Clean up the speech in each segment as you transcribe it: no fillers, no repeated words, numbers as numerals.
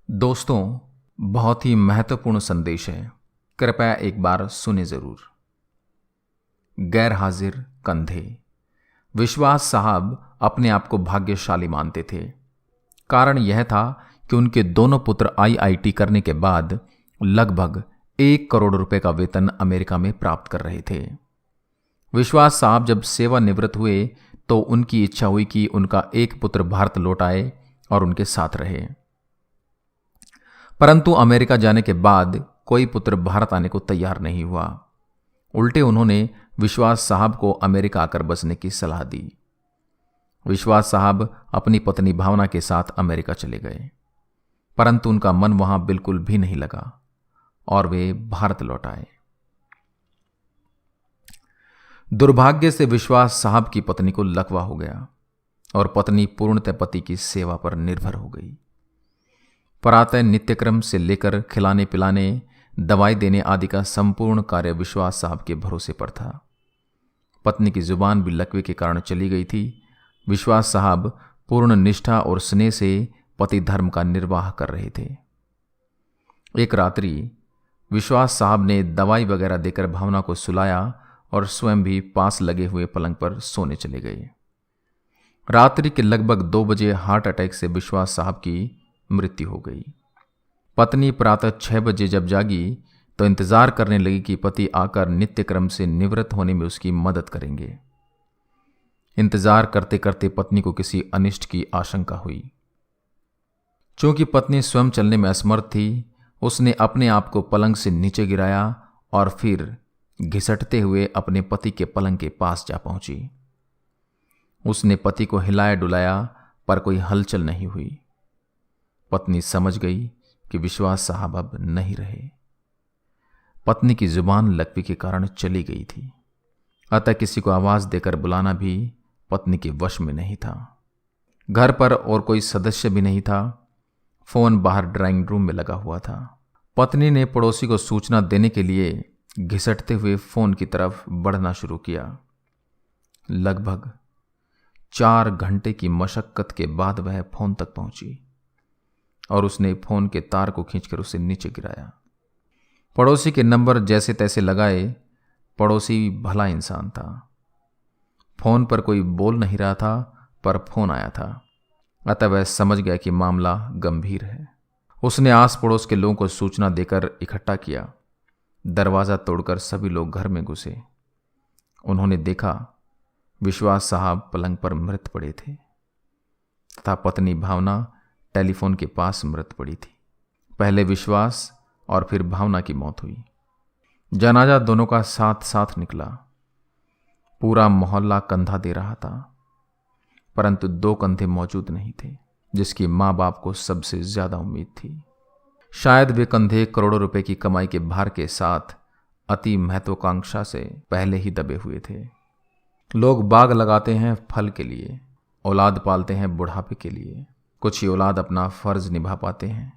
दोस्तों, बहुत ही महत्वपूर्ण संदेश है। कृपया एक बार सुने जरूर। गैर हाजिर कंधे। विश्वास साहब अपने आप को भाग्यशाली मानते थे। कारण यह था कि उनके दोनों पुत्र आईआईटी करने के बाद लगभग 1 करोड़ रुपए का वेतन अमेरिका में प्राप्त कर रहे थे। विश्वास साहब जब सेवानिवृत्त हुए तो उनकी इच्छा हुई कि उनका एक पुत्र भारत लौट आए और उनके साथ रहे। परंतु अमेरिका जाने के बाद कोई पुत्र भारत आने को तैयार नहीं हुआ। उल्टे उन्होंने विश्वास साहब को अमेरिका आकर बसने की सलाह दी। विश्वास साहब अपनी पत्नी भावना के साथ अमेरिका चले गए, परंतु उनका मन वहां बिल्कुल भी नहीं लगा और वे भारत लौट आए। दुर्भाग्य से विश्वास साहब की पत्नी को लकवा हो गया और पत्नी पूर्णतः पति की सेवा पर निर्भर हो गई। प्रातः नित्यक्रम से लेकर खिलाने पिलाने, दवाई देने आदि का संपूर्ण कार्य विश्वास साहब के भरोसे पर था। पत्नी की जुबान भी लकवे के कारण चली गई थी। विश्वास साहब पूर्ण निष्ठा और स्नेह से पति धर्म का निर्वाह कर रहे थे। एक रात्रि विश्वास साहब ने दवाई वगैरह देकर भावना को सुलाया और स्वयं भी पास लगे हुए पलंग पर सोने चले गए। रात्रि के लगभग 2 बजे हार्ट अटैक से विश्वास साहब की मृत्यु हो गई। पत्नी प्रातः 6 बजे जब जागी तो इंतजार करने लगी कि पति आकर नित्यक्रम से निवृत्त होने में उसकी मदद करेंगे। इंतजार करते करते पत्नी को किसी अनिष्ट की आशंका हुई। चूंकि पत्नी स्वयं चलने में असमर्थ थी, उसने अपने आप को पलंग से नीचे गिराया और फिर घिसटते हुए अपने पति के पलंग के पास जा पहुंची। उसने पति को हिलाया डुलाया पर कोई हलचल नहीं हुई। पत्नी समझ गई कि विश्वास साहब अब नहीं रहे। पत्नी की जुबान लकवे के कारण चली गई थी, अतः किसी को आवाज देकर बुलाना भी पत्नी के वश में नहीं था। घर पर और कोई सदस्य भी नहीं था। फोन बाहर ड्राइंग रूम में लगा हुआ था। पत्नी ने पड़ोसी को सूचना देने के लिए घिसटते हुए फोन की तरफ बढ़ना शुरू किया। लगभग 4 घंटे की मशक्कत के बाद वह फोन तक पहुंची और उसने फोन के तार को खींचकर उसे नीचे गिराया। पड़ोसी के नंबर जैसे तैसे लगाए। पड़ोसी भला इंसान था। फोन पर कोई बोल नहीं रहा था, पर फोन आया था, अतः वह समझ गया कि मामला गंभीर है। उसने आस पड़ोस के लोगों को सूचना देकर इकट्ठा किया। दरवाजा तोड़कर सभी लोग घर में घुसे। उन्होंने देखा विश्वास साहब पलंग पर मृत पड़े थे तथा पत्नी भावना टेलीफोन के पास मृत पड़ी थी। पहले विश्वास और फिर भावना की मौत हुई। जनाजा दोनों का साथ साथ निकला। पूरा मोहल्ला कंधा दे रहा था, परंतु 2 कंधे मौजूद नहीं थे जिसकी मां बाप को सबसे ज्यादा उम्मीद थी। शायद वे कंधे करोड़ों रुपए की कमाई के भार के साथ अति महत्वाकांक्षा से पहले ही दबे हुए थे। लोग बाग लगाते हैं फल के लिए, औलाद पालते हैं बुढ़ापे के लिए। कुछ ही औलाद अपना फर्ज निभा पाते हैं।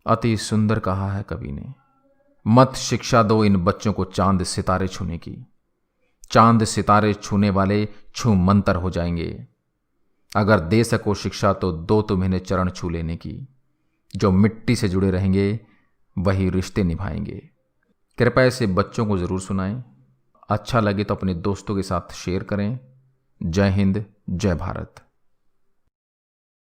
अति सुंदर कहा है कवि ने, मत शिक्षा दो इन बच्चों को चांद सितारे छूने की। चांद सितारे छूने वाले छू मंतर हो जाएंगे। अगर दे सको शिक्षा तो दो तुम इन्हें चरण छू लेने की। जो मिट्टी से जुड़े रहेंगे वही रिश्ते निभाएंगे। कृपया इसे बच्चों को जरूर सुनाएं। अच्छा लगे तो अपने दोस्तों के साथ शेयर करें। जय हिंद, जय भारत।